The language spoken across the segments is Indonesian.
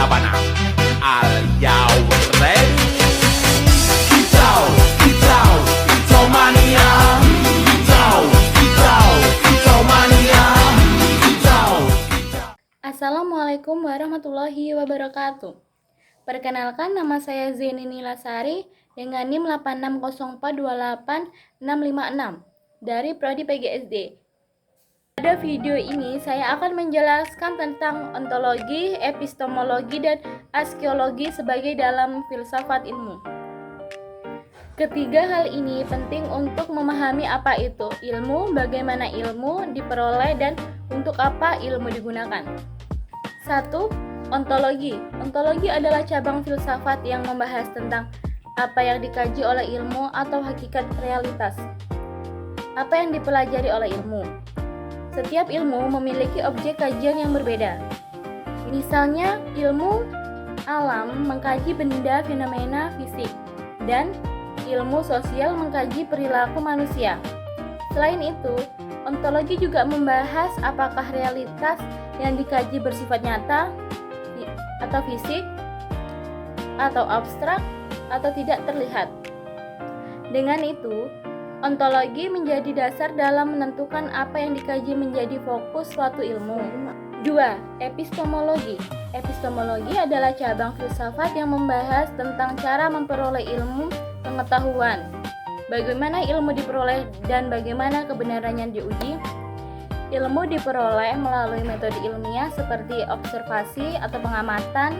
Sabana. Are you ready? Kicau, kicau, kicau mania. Kicau, kicau, kicau mania. Kicau, kicau. Assalamualaikum warahmatullahi wabarakatuh. Perkenalkan, nama saya Zainini Lasari dengan NIM 860428656 dari Prodi PGSD. Pada video ini saya akan menjelaskan tentang ontologi, epistemologi, dan aksiologi sebagai dalam filsafat ilmu. Ketiga hal ini penting untuk memahami apa itu ilmu, bagaimana ilmu diperoleh, dan untuk apa ilmu digunakan. 1. Ontologi. Ontologi adalah cabang filsafat yang membahas tentang apa yang dikaji oleh ilmu atau hakikat realitas. Apa yang dipelajari oleh ilmu. Setiap ilmu memiliki objek kajian yang berbeda. Misalnya, ilmu alam mengkaji benda fenomena fisik dan ilmu sosial mengkaji perilaku manusia. Selain itu, ontologi juga membahas apakah realitas yang dikaji bersifat nyata atau fisik, atau abstrak, atau tidak terlihat. Dengan itu, ontologi menjadi dasar dalam menentukan apa yang dikaji menjadi fokus suatu ilmu. 2. Epistemologi. Epistemologi adalah cabang filsafat yang membahas tentang cara memperoleh ilmu pengetahuan. Bagaimana ilmu diperoleh dan bagaimana kebenarannya diuji. Ilmu diperoleh melalui metode ilmiah seperti observasi atau pengamatan,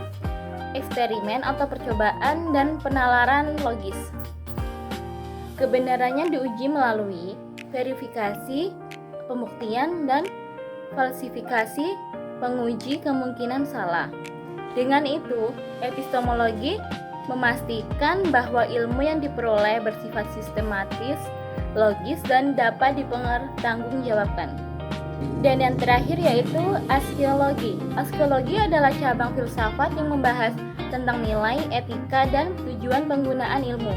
eksperimen atau percobaan, dan penalaran logis. Kebenarannya diuji melalui verifikasi, pembuktian, dan falsifikasi, penguji kemungkinan salah. Dengan itu, epistemologi memastikan bahwa ilmu yang diperoleh bersifat sistematis, logis, dan dapat dipertanggungjawabkan. Dan yang terakhir yaitu aksiologi. Aksiologi adalah cabang filsafat yang membahas tentang nilai, etika, dan tujuan penggunaan ilmu.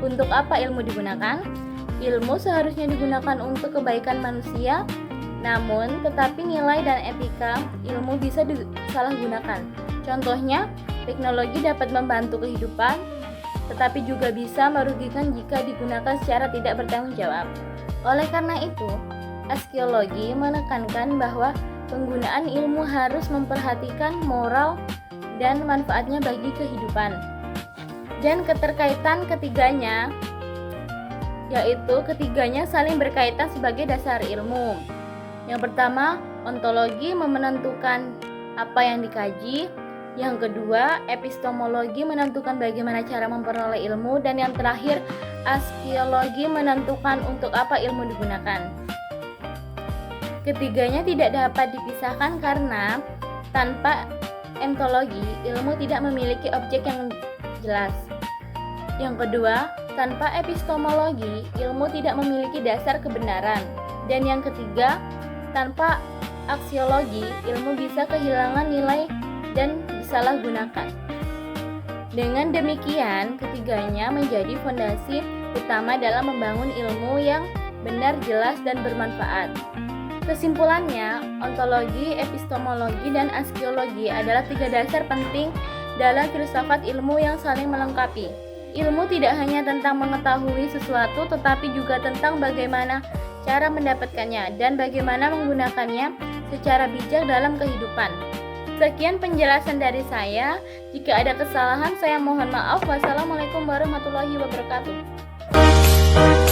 Untuk apa ilmu digunakan? Ilmu seharusnya digunakan untuk kebaikan manusia, namun tetapi nilai dan etika ilmu bisa disalahgunakan. Contohnya, teknologi dapat membantu kehidupan, tetapi juga bisa merugikan jika digunakan secara tidak bertanggung jawab. Oleh karena itu, aksiologi menekankan bahwa penggunaan ilmu harus memperhatikan moral dan manfaatnya bagi kehidupan. Dan keterkaitan ketiganya, yaitu ketiganya saling berkaitan sebagai dasar ilmu. Yang pertama, ontologi menentukan apa yang dikaji. Yang kedua, epistemologi menentukan bagaimana cara memperoleh ilmu. Dan yang terakhir, aksiologi menentukan untuk apa ilmu digunakan. Ketiganya tidak dapat dipisahkan karena tanpa ontologi, ilmu tidak memiliki objek yang jelas. Yang kedua, tanpa epistemologi, ilmu tidak memiliki dasar kebenaran. Dan yang ketiga, tanpa aksiologi, ilmu bisa kehilangan nilai dan disalahgunakan. Dengan demikian, ketiganya menjadi fondasi utama dalam membangun ilmu yang benar, jelas, dan bermanfaat. Kesimpulannya, ontologi, epistemologi, dan aksiologi adalah tiga dasar penting dalam filsafat ilmu yang saling melengkapi. Ilmu tidak hanya tentang mengetahui sesuatu, tetapi juga tentang bagaimana cara mendapatkannya dan bagaimana menggunakannya secara bijak dalam kehidupan. Sekian penjelasan dari saya. Jika ada kesalahan, saya mohon maaf. Wassalamualaikum warahmatullahi wabarakatuh.